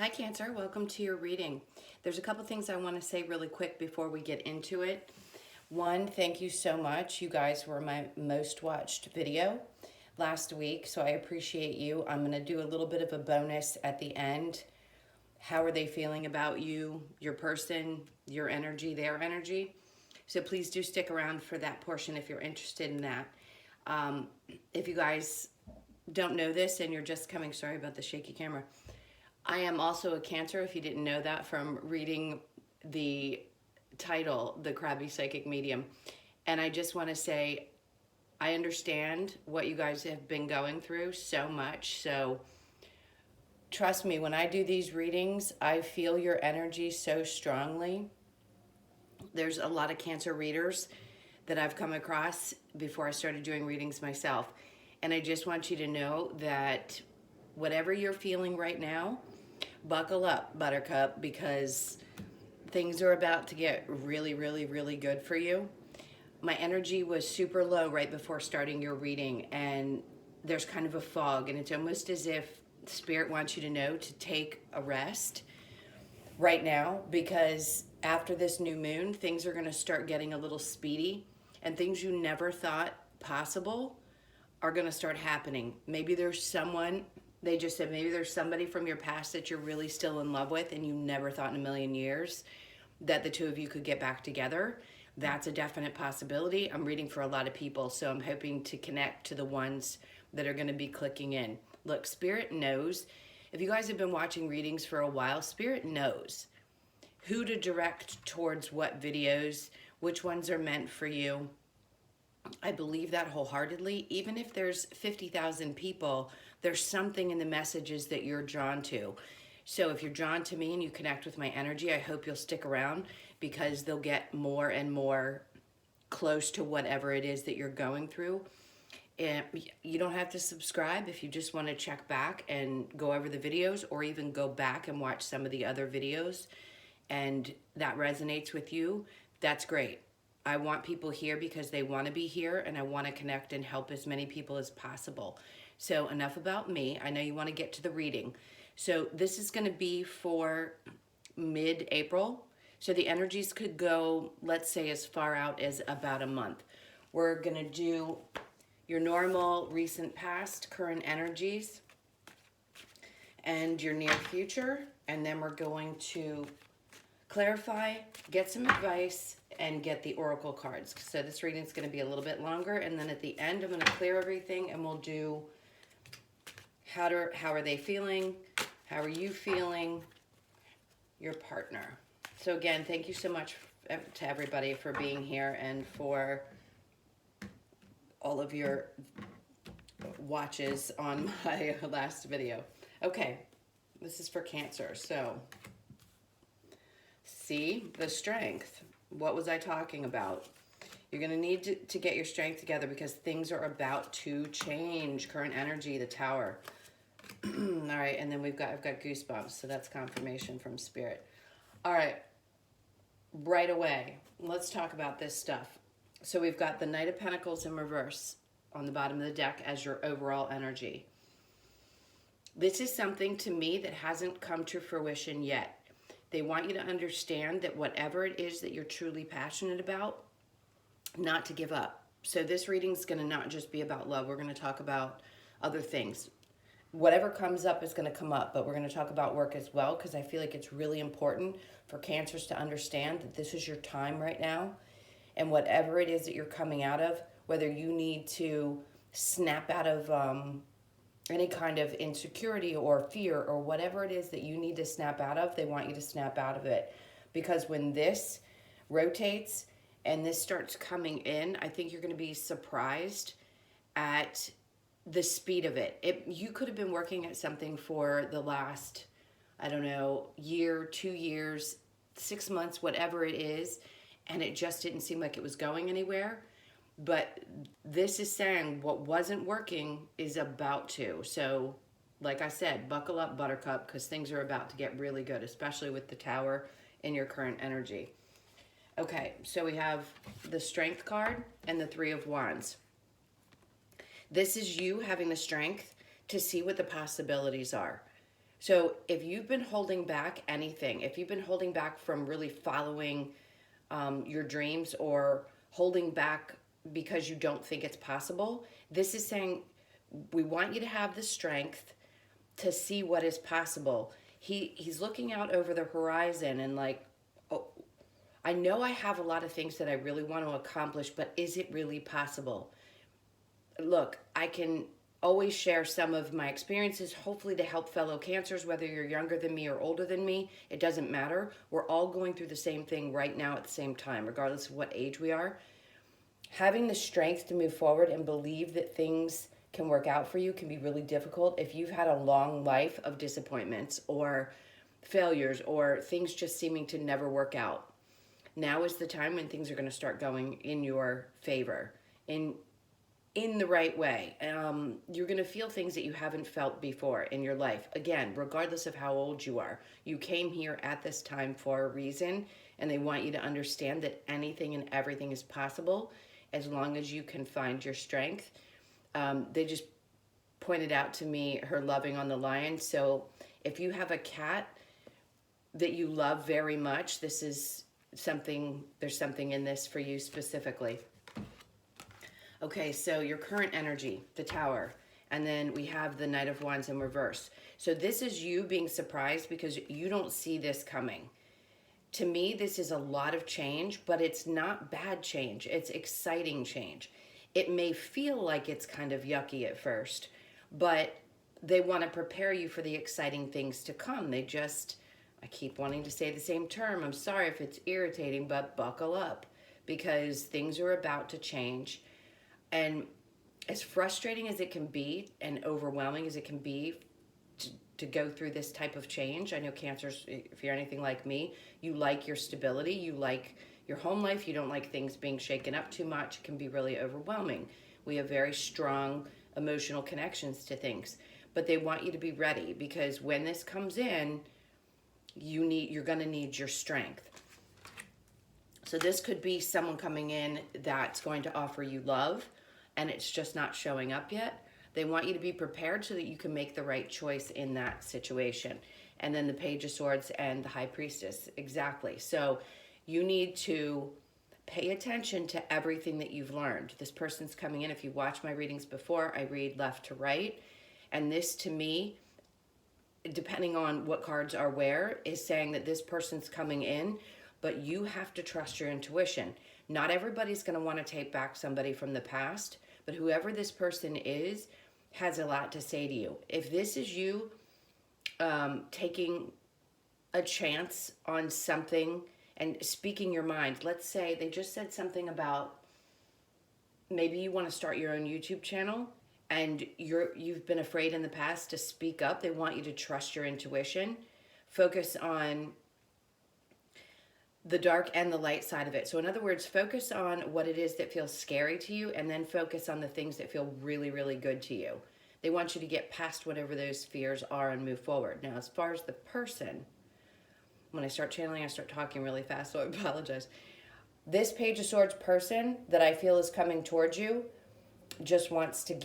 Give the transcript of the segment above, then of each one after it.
Hi Cancer, welcome to your reading. There's a couple things I want to say really quick before we get into it. One, thank you so much. You guys were my most watched video last week, so I appreciate you. I'm going to do a little bit of a bonus at the end. How are they feeling about you, your person, your energy, their energy? So please do stick around for that portion if you're interested in that. If you guys don't know this and you're just coming, sorry about the shaky camera. I am also a Cancer, if you didn't know that from reading the title, The Crabby Psychic Medium. And I just want to say, I understand what you guys have been going through so much. So trust me, when I do these readings, I feel your energy so strongly. There's a lot of Cancer readers that I've come across before I started doing readings myself. And I just want you to know that whatever you're feeling right now, buckle up, buttercup, because things are about to get really, really, really good for you. My energy was super low right before starting your reading, and there's kind of a fog, and it's almost as if Spirit wants you to know to take a rest right now, because after this new moon, things are going to start getting a little speedy, and things you never thought possible are going to start happening. Maybe there's someone, they just said, maybe there's somebody from your past that you're really still in love with and you never thought in a million years that the two of you could get back together. That's a definite possibility. I'm reading for a lot of people, so I'm hoping to connect to the ones that are going to be clicking in. Look, Spirit knows. If you guys have been watching readings for a while, Spirit knows who to direct towards what videos, which ones are meant for you. I believe that wholeheartedly. Even if there's 50,000 people, there's something in the messages that you're drawn to. So if you're drawn to me and you connect with my energy, I hope you'll stick around, because they'll get more and more close to whatever it is that you're going through. And you don't have to subscribe if you just want to check back and go over the videos, or even go back and watch some of the other videos and that resonates with you. That's great. I want people here because they want to be here, and I want to connect and help as many people as possible. So enough about me. I know you want to get to the reading. So this is going to be for mid-April. So the energies could go, let's say, as far out as about a month. We're going to do your normal, recent, past, current energies, and your near future. And then we're going to clarify, get some advice, and get the oracle cards. So this reading is going to be a little bit longer, and then at the end I'm going to clear everything, and we'll do how are they feeling, how are you feeling, your partner. So again, thank you so much to everybody for being here and for all of your watches on my last video. Okay, this is for Cancer. So see the strength. What was I talking about? You're going to need to get your strength together, because things are about to change. Current energy, the Tower. All right, and then I've got goosebumps, so that's confirmation from Spirit. All right, right away, let's talk about this stuff. So we've got the Knight of Pentacles in reverse on the bottom of the deck as your overall energy. This is something to me that hasn't come to fruition yet. They want you to understand that whatever it is that you're truly passionate about, not to give up. So this reading is going to not just be about love. We're going to talk about other things. Whatever comes up is going to come up, but we're going to talk about work as well, because I feel like it's really important for Cancers to understand that this is your time right now. And whatever it is that you're coming out of, whether you need to snap out of any kind of insecurity or fear or whatever it is that you need to snap out of, they want you to snap out of it. Because when this rotates and this starts coming in, I think you're going to be surprised at the speed of it. You could have been working at something for the last, I don't know, year, 2 years, 6 months, whatever it is, and it just didn't seem like it was going anywhere. But this is saying what wasn't working is about to. So, like I said, buckle up, buttercup, because things are about to get really good, especially with the Tower in your current energy. Okay, so we have the Strength card and the Three of Wands. This is you having the strength to see what the possibilities are. So if you've been holding back anything, if you've been holding back from really following your dreams, or holding back because you don't think it's possible, this is saying we want you to have the strength to see what is possible. He's looking out over the horizon and like, oh, I know I have a lot of things that I really want to accomplish, but is it really possible? Look, I can always share some of my experiences, hopefully to help fellow Cancers, whether you're younger than me or older than me. It doesn't matter. We're all going through the same thing right now at the same time, regardless of what age we are. Having the strength to move forward and believe that things can work out for you can be really difficult if you've had a long life of disappointments or failures or things just seeming to never work out. Now is the time when things are going to start going in your favor, in the right way. You're going to feel things that you haven't felt before in your life. Again, regardless of how old you are, you came here at this time for a reason, and they want you to understand that anything and everything is possible as long as you can find your strength. They just pointed out to me her loving on the lion. So if you have a cat that you love very much, this is something, there's something in this for you specifically. Okay, so your current energy, the Tower, and then we have the Knight of Wands in reverse. So this is you being surprised because you don't see this coming. To me, this is a lot of change, but it's not bad change. It's exciting change. It may feel like it's kind of yucky at first, but they want to prepare you for the exciting things to come. I keep wanting to say the same term. I'm sorry if it's irritating, but buckle up because things are about to change. And as frustrating as it can be and overwhelming as it can be to go through this type of change, I know Cancers, if you're anything like me, you like your stability, you like your home life, you don't like things being shaken up too much. It can be really overwhelming. We have very strong emotional connections to things, but they want you to be ready because when this comes in, you're going to need your strength. So this could be someone coming in that's going to offer you love, and it's just not showing up yet. They want you to be prepared so that you can make the right choice in that situation. And then the Page of Swords and the High Priestess, exactly. So you need to pay attention to everything that you've learned. This person's coming in. If you watch my readings before, I read left to right. And this, to me, depending on what cards are where, is saying that this person's coming in, but you have to trust your intuition. Not everybody's going to want to take back somebody from the past, but whoever this person is has a lot to say to you. If this is you taking a chance on something and speaking your mind, let's say they just said something about maybe you want to start your own YouTube channel and you've been afraid in the past to speak up. They want you to trust your intuition, focus on the dark and the light side of it. So in other words, focus on what it is that feels scary to you and then focus on the things that feel really, really good to you. They want you to get past whatever those fears are and move forward. Now, as far as the person, when I start channeling, I start talking really fast, so I apologize. This Page of Swords person that I feel is coming towards you just wants to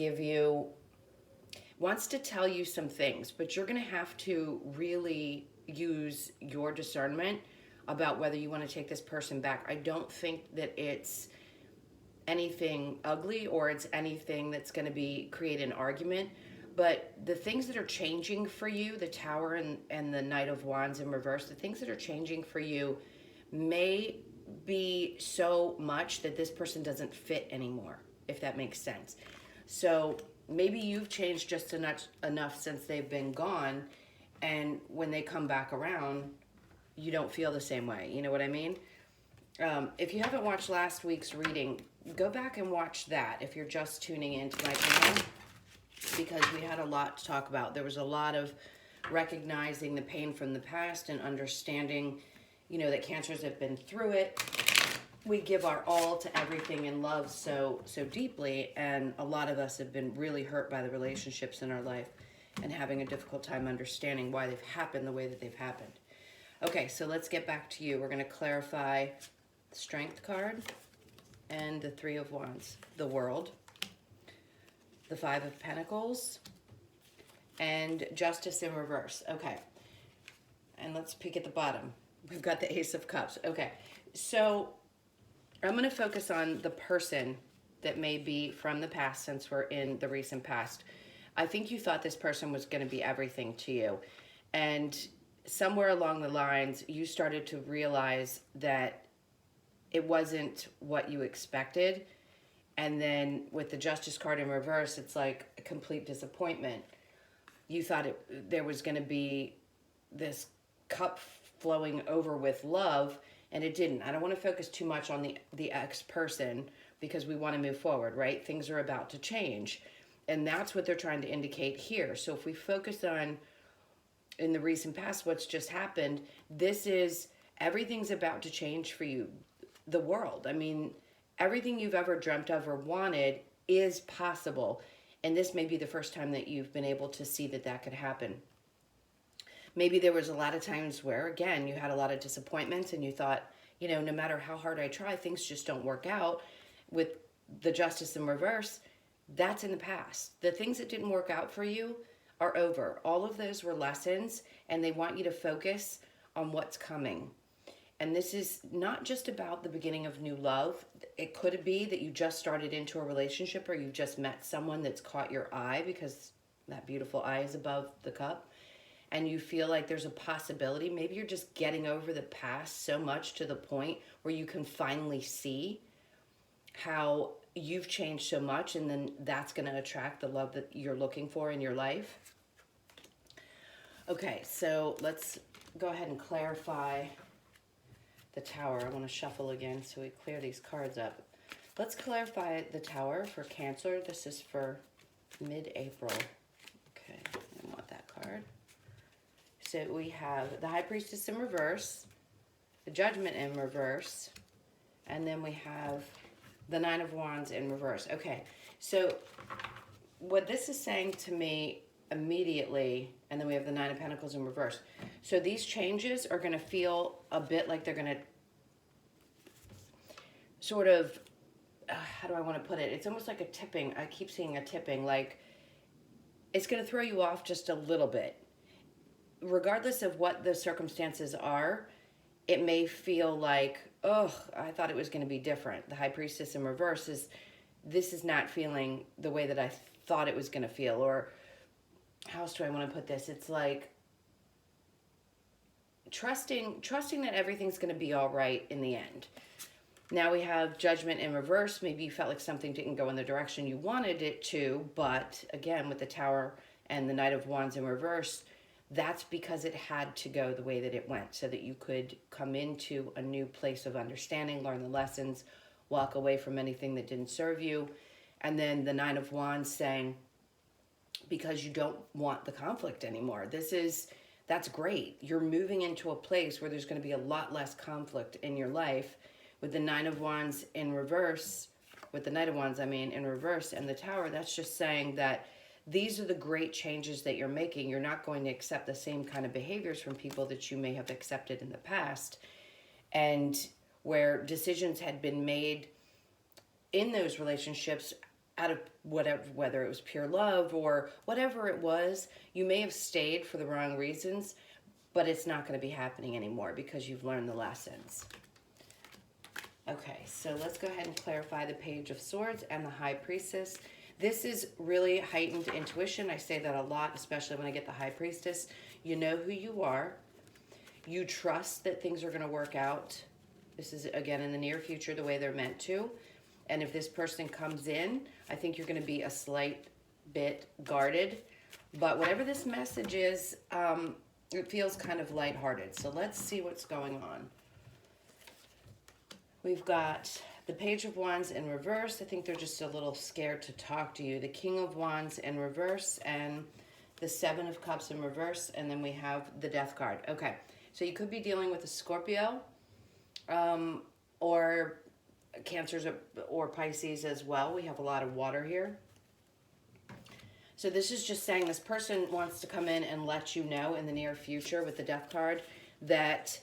tell you some things, but you're going to have to really use your discernment about whether you want to take this person back. I don't think that it's anything ugly or it's anything that's going to create an argument, but the things that are changing for you, the Tower and the Knight of Wands in reverse, the things that are changing for you may be so much that this person doesn't fit anymore, if that makes sense. So maybe you've changed just enough since they've been gone, and when they come back around, you don't feel the same way. You know what I mean? If you haven't watched last week's reading, go back and watch that if you're just tuning into my channel, because we had a lot to talk about. There was a lot of recognizing the pain from the past and understanding, that Cancers have been through it. We give our all to everything in love so deeply, and a lot of us have been really hurt by the relationships in our life and having a difficult time understanding why they've happened the way that they've happened. Okay, so let's get back to you. We're going to clarify the Strength card and the Three of Wands, the World, the Five of Pentacles, and Justice in reverse. Okay. And let's peek at the bottom. We've got the Ace of Cups. Okay. So I'm going to focus on the person that may be from the past, since we're in the recent past. I think you thought this person was going to be everything to you. And somewhere along the lines, you started to realize that it wasn't what you expected. And then with the Justice card in reverse, it's like a complete disappointment. You thought there was going to be this cup flowing over with love, and it didn't. I don't want to focus too much on the ex-person, because we want to move forward, right? Things are about to change. And that's what they're trying to indicate here. So if we focus on, in the recent past, what's just happened, this is, everything's about to change for you. The world, I mean, everything you've ever dreamt of or wanted is possible. And this may be the first time that you've been able to see that that could happen. Maybe there was a lot of times where, again, you had a lot of disappointments and you thought, you know, no matter how hard I try, things just don't work out. With the Justice in reverse, that's in the past. The things that didn't work out for you are over. All of those were lessons, and they want you to focus on what's coming. And this is not just about the beginning of new love. It could be that you just started into a relationship, or you've just met someone that's caught your eye, because that beautiful eye is above the cup. And you feel like there's a possibility. Maybe you're just getting over the past so much to the point where you can finally see how you've changed so much, and then that's going to attract the love that you're looking for in your life. Okay, so let's go ahead and clarify the Tower. I want to shuffle again so we clear these cards up. Let's clarify the Tower for Cancer. This is for mid-April. Okay, I want that card. So we have the High Priestess in reverse, the Judgment in reverse, and then we have the Nine of Wands in reverse. Okay, so what this is saying to me immediately, and then we have the Nine of Pentacles in reverse. So these changes are going to feel a bit like they're going to sort of, how do I want to put it? It's almost like a tipping. I keep seeing a tipping, like it's going to throw you off just a little bit. Regardless of what the circumstances are, it may feel like, oh, I thought it was going to be different. The High Priestess in reverse is, this is not feeling the way that I thought it was going to feel. Or how else do I want to put this? It's like trusting that everything's going to be all right in the end. Now we have Judgment in reverse. Maybe you felt like something didn't go in the direction you wanted it to, but again, with the Tower and the Knight of Wands in reverse, that's because it had to go the way that it went, so that you could come into a new place of understanding, learn the lessons, walk away from anything that didn't serve you. And then the Nine of Wands saying, because you don't want the conflict anymore. That's great. You're moving into a place where there's going to be a lot less conflict in your life. With the Nine of Wands in reverse, with the Knight of Wands, in reverse, and the Tower, that's just saying that these are the great changes that you're making. You're not going to accept the same kind of behaviors from people that you may have accepted in the past. And where decisions had been made in those relationships out of whatever, whether it was pure love or whatever it was, you may have stayed for the wrong reasons, but it's not going to be happening anymore because you've learned the lessons. Okay, so let's go ahead and clarify the Page of Swords and the High Priestess. This is really heightened intuition. I say that a lot, especially when I get the High Priestess. You know who you are. You trust that things are going to work out. This is, again, in the near future, the way they're meant to. And if this person comes in, I think you're going to be a slight bit guarded. But whatever this message is, it feels kind of lighthearted. So let's see what's going on. We've got the Page of Wands in reverse. I think they're just a little scared to talk to you. The King of Wands in reverse and the Seven of Cups in reverse. And then we have the Death card. Okay, so you could be dealing with a Scorpio or Cancers or Pisces as well. We have a lot of water here. So this is just saying this person wants to come in and let you know in the near future with the Death card that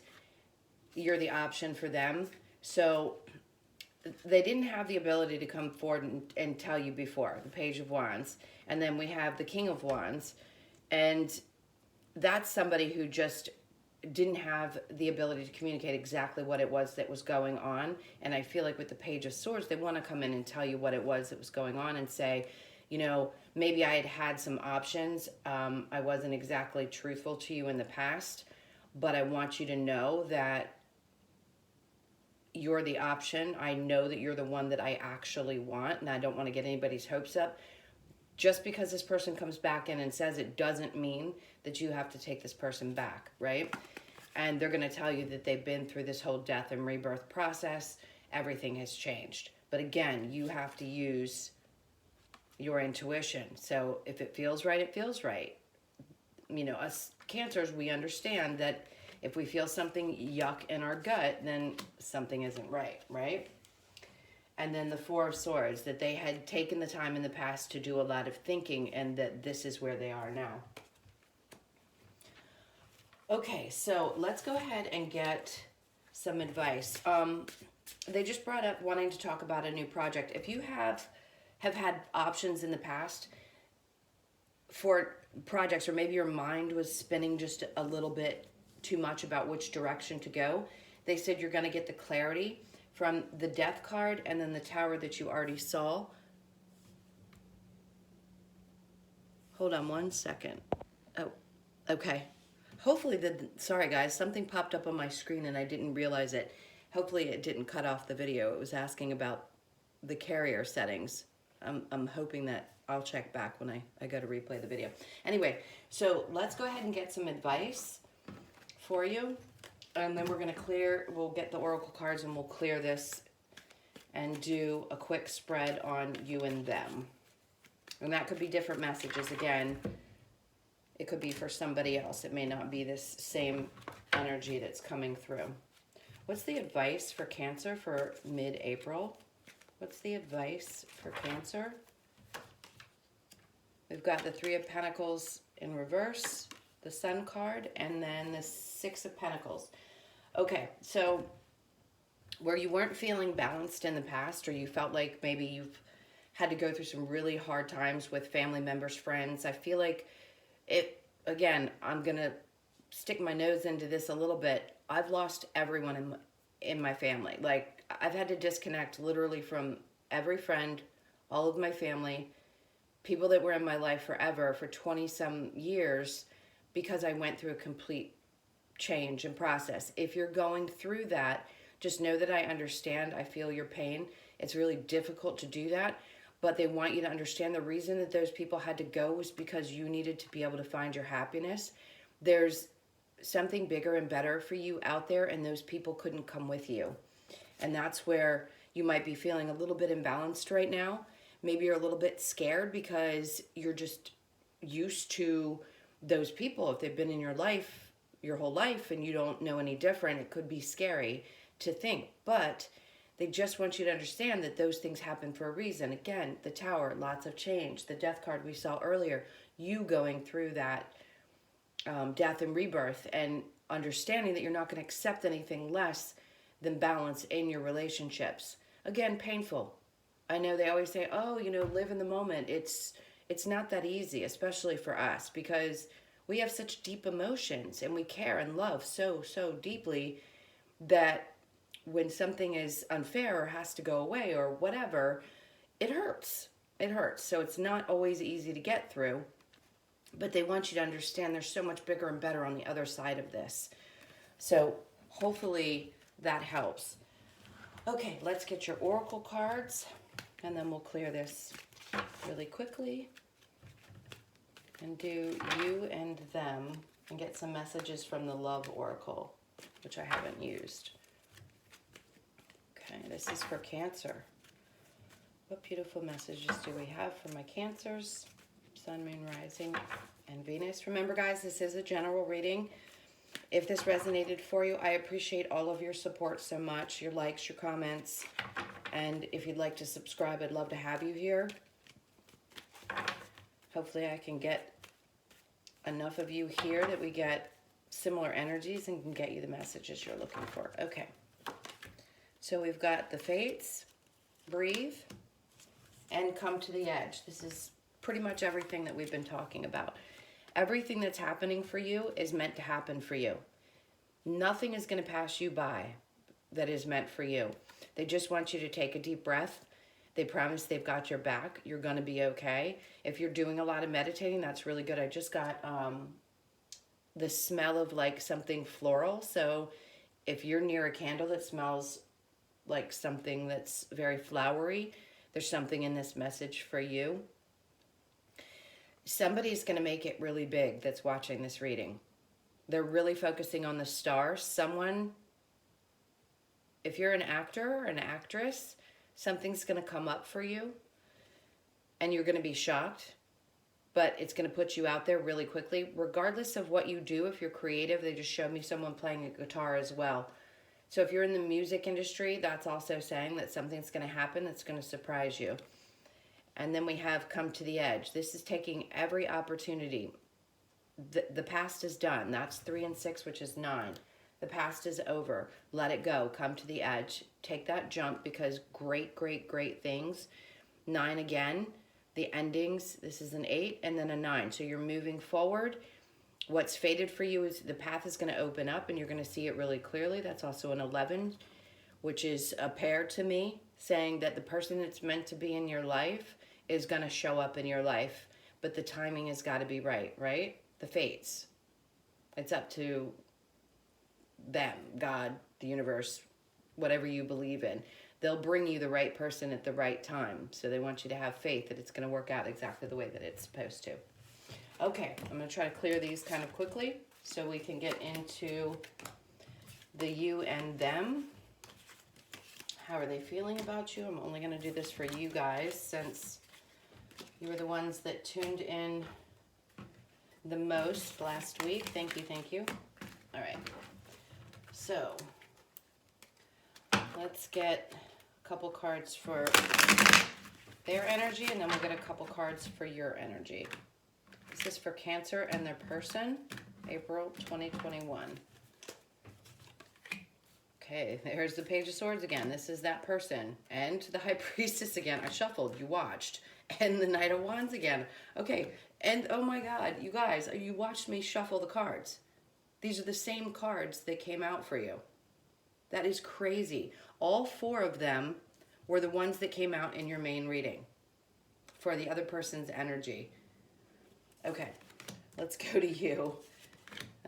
you're the option for them. So they didn't have the ability to come forward and tell you before, the Page of Wands. And then we have the King of Wands. And that's somebody who just didn't have the ability to communicate exactly what it was that was going on. And I feel like with the Page of Swords, they want to come in and tell you what it was that was going on and say, you know, maybe I had some options. I wasn't exactly truthful to you in the past, but I want you to know that you're the option. I know that you're the one that I actually want, and I don't want to get anybody's hopes up. Just because this person comes back in and says it doesn't mean that you have to take this person back, right? And they're going to tell you that they've been through this whole death and rebirth process. Everything has changed. But again, you have to use your intuition. So if it feels right, it feels right. You know, us Cancers, we understand that if we feel something yuck in our gut, then something isn't right, right? And then the Four of Swords, that they had taken the time in the past to do a lot of thinking and that this is where they are now. Okay, so let's go ahead and get some advice. They just brought up wanting to talk about a new project. If you have had options in the past for projects, or maybe your mind was spinning just a little bit too much about which direction to go, they said you're going to get the clarity from the Death card and then the Tower that you already saw. Hold on one second. Oh, okay. Hopefully, sorry guys, something popped up on my screen and I didn't realize it. Hopefully it didn't cut off the video. It was asking about the carrier settings. I'm hoping that I'll check back when I go to replay the video. Anyway, so let's go ahead and get some advice for you. And then we're going to we'll get the oracle cards and we'll clear this and do a quick spread on you and them. And that could be different messages. Again, it could be for somebody else. It may not be this same energy that's coming through. What's the advice for Cancer for mid-April? What's the advice for Cancer? We've got the Three of Pentacles in reverse, the Sun card, and then the Six of Pentacles. Okay, so where you weren't feeling balanced in the past, or you felt like maybe you've had to go through some really hard times with family members, friends, I feel like again, I'm going to stick my nose into this a little bit. I've lost everyone in my family. Like, I've had to disconnect literally from every friend, all of my family, people that were in my life forever for 20-some years, because I went through a complete change and process. If you're going through that, just know that I understand. I feel your pain. It's really difficult to do that, but they want you to understand the reason that those people had to go was because you needed to be able to find your happiness. There's something bigger and better for you out there, and those people couldn't come with you. And that's where you might be feeling a little bit imbalanced right now. Maybe you're a little bit scared because you're just used to those people. If they've been in your life your whole life and you don't know any different, it could be scary to think. But they just want you to understand that those things happen for a reason. Again, the Tower, lots of change. The Death card we saw earlier, you going through that death and rebirth, and understanding that you're not going to accept anything less than balance in your relationships. Again, painful. I know they always say, oh, you know, live in the moment. It's not that easy, especially for us, because we have such deep emotions and we care and love so deeply that when something is unfair or has to go away or whatever, it hurts. It hurts. So it's not always easy to get through. But they want you to understand there's so much bigger and better on the other side of this. So hopefully that helps. Okay, let's get your oracle cards, and then we'll clear this really quickly and do you and them and get some messages from the love oracle, which I haven't used. Okay, this is for Cancer. What beautiful messages do we have for my Cancers? Sun, Moon, Rising, and Venus. Remember, guys, this is a general reading. If this resonated for you, I appreciate all of your support so much, your likes, your comments, and if you'd like to subscribe, I'd love to have you here. Hopefully I can get enough of you here that we get similar energies and can get you the messages you're looking for. Okay, so we've got the Fates, Breathe, and Come to the Edge. This is pretty much everything that we've been talking about. Everything that's happening for you is meant to happen for you. Nothing is going to pass you by that is meant for you. They just want you to take a deep breath. They promise they've got your back. You're going to be okay. If you're doing a lot of meditating, that's really good. I just got the smell of like something floral. So if you're near a candle that smells like something that's very flowery, there's something in this message for you. Somebody's going to make it really big that's watching this reading. They're really focusing on the stars. Someone, if you're an actor or an actress, something's going to come up for you and you're going to be shocked, but it's going to put you out there really quickly. Regardless of what you do, if you're creative, they just showed me someone playing a guitar as well. So if you're in the music industry, that's also saying that something's going to happen that's going to surprise you. And then we have come to the edge. This is taking every opportunity. The past is done. That's 3 and 6, which is 9. The past is over. Let it go. Come to the edge. Take that jump because great, great, great things. 9 again. The endings. This is an 8 and then a 9. So you're moving forward. What's fated for you is the path is going to open up and you're going to see it really clearly. That's also an 11, which is a pair to me, saying that the person that's meant to be in your life is going to show up in your life, but the timing has got to be right, right? The fates. It's up to them, God, the universe, whatever you believe in. They'll bring you the right person at the right time. So they want you to have faith that it's going to work out exactly the way that it's supposed to. Okay, I'm going to try to clear these kind of quickly so we can get into the you and them. How are they feeling about you? I'm only going to do this for you guys since you were the ones that tuned in the most last week. Thank you, thank you. All right. So, let's get a couple cards for their energy, and then we'll get a couple cards for your energy. This is for Cancer and their person, April 2021. Okay, there's the Page of Swords again. This is that person. And the High Priestess again. I shuffled, you watched. And the Knight of Wands again. Okay, and oh my God, you guys, you watched me shuffle the cards. These are the same cards that came out for you. That is crazy. All 4 of them were the ones that came out in your main reading for the other person's energy. Okay, let's go to you.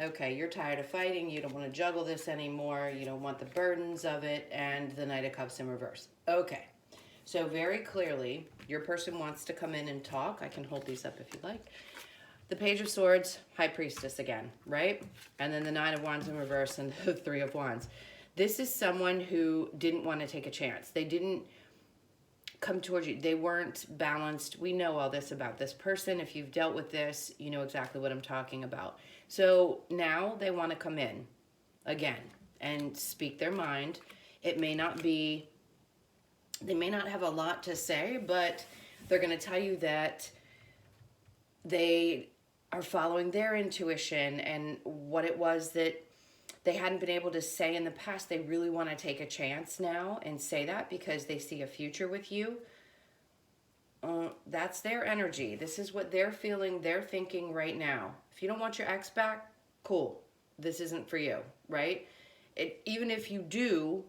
Okay, you're tired of fighting. You don't want to juggle this anymore. You don't want the burdens of it. And the Knight of Cups in reverse. Okay, so very clearly, your person wants to come in and talk. I can hold these up if you'd like. The Page of Swords, High Priestess again, right? And then the 9 of Wands in reverse and the 3 of Wands. This is someone who didn't want to take a chance. They didn't come towards you. They weren't balanced. We know all this about this person. If you've dealt with this, you know exactly what I'm talking about. So now they want to come in again and speak their mind. It may not be, they may not have a lot to say, but they're going to tell you that they are following their intuition and what it was that they hadn't been able to say in the past. They really want to take a chance now and say that because they see a future with you. That's their energy. This is what they're feeling, they're thinking right now. If you don't want your ex back, cool. This isn't for you, right? Even if you do,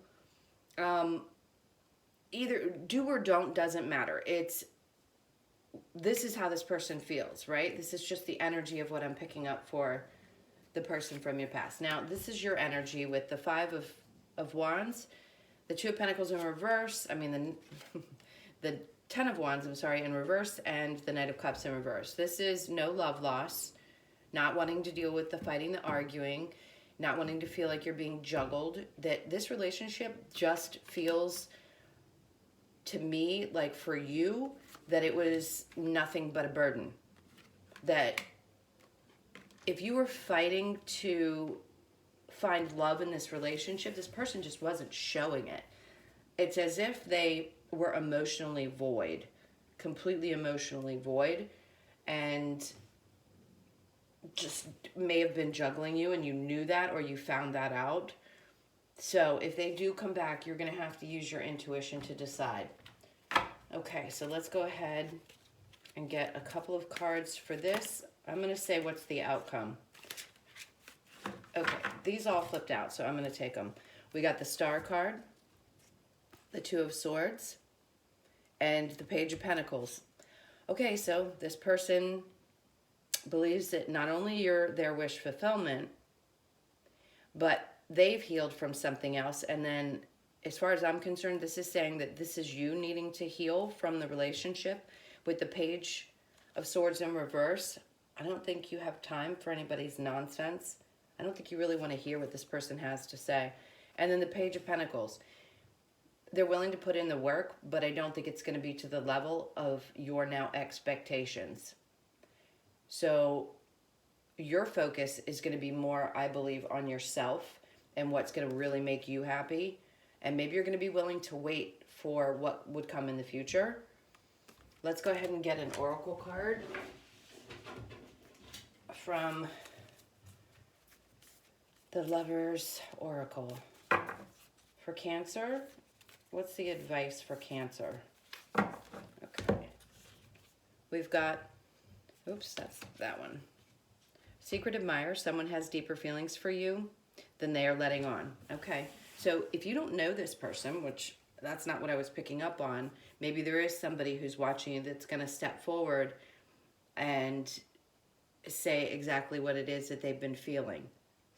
either do or don't doesn't matter. This is how this person feels, right? This is just the energy of what I'm picking up for the person from your past. Now, this is your energy with the 5 of Wands, the 2 of Pentacles in reverse, the 10 of Wands, in reverse, and the Knight of Cups in reverse. This is no love loss, not wanting to deal with the fighting, the arguing, not wanting to feel like you're being juggled, that this relationship just feels to me like for you that it was nothing but a burden. That if you were fighting to find love in this relationship, this person just wasn't showing it. It's as if they were emotionally void, completely emotionally void, and just may have been juggling you and you knew that or you found that out. So if they do come back, you're going to have to use your intuition to decide. Okay, so let's go ahead and get a couple of cards for this. I'm going to say what's the outcome. Okay, these all flipped out, so I'm going to take them. We got the Star card, the Two of Swords, and the Page of Pentacles. Okay, so this person believes that not only you're their wish fulfillment, but they've healed from something else. And then, as far as I'm concerned, this is saying that this is you needing to heal from the relationship. With the Page of Swords in reverse, I don't think you have time for anybody's nonsense. I don't think you really want to hear what this person has to say. And then the Page of Pentacles. They're willing to put in the work, but I don't think it's going to be to the level of your now expectations. So your focus is going to be more, I believe, on yourself and what's going to really make you happy. And maybe you're going to be willing to wait for what would come in the future. Let's go ahead and get an oracle card from the Lover's Oracle. For Cancer, what's the advice for Cancer? Okay. We've got, oops, that's that one. Secret admirer, someone has deeper feelings for you than they are letting on. Okay, so if you don't know this person, which that's not what I was picking up on, maybe there is somebody who's watching you that's going to step forward and say exactly what it is that they've been feeling.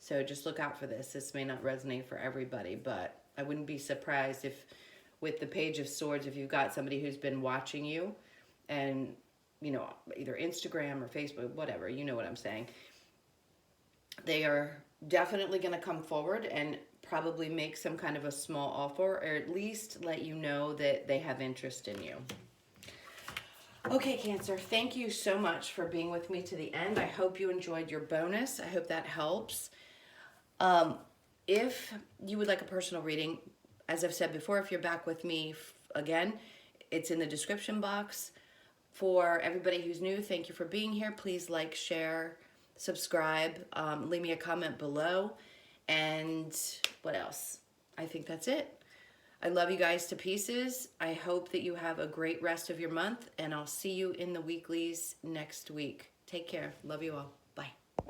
So just look out for this. This may not resonate for everybody, but I wouldn't be surprised if with the Page of Swords, if you've got somebody who's been watching you and, you know, either Instagram or Facebook, whatever, you know what I'm saying. They are definitely going to come forward and probably make some kind of a small offer, or at least let you know that they have interest in you. Okay, Cancer, thank you so much for being with me to the end. I hope you enjoyed your bonus. I hope that helps. If you would like a personal reading, as I've said before, if you're back with me again, it's in the description box. For everybody who's new, thank you for being here. Please like, share, subscribe, leave me a comment below. And what else? I think that's it. I love you guys to pieces. I hope that you have a great rest of your month, and I'll see you in the weeklies next week. Take care. Love you all.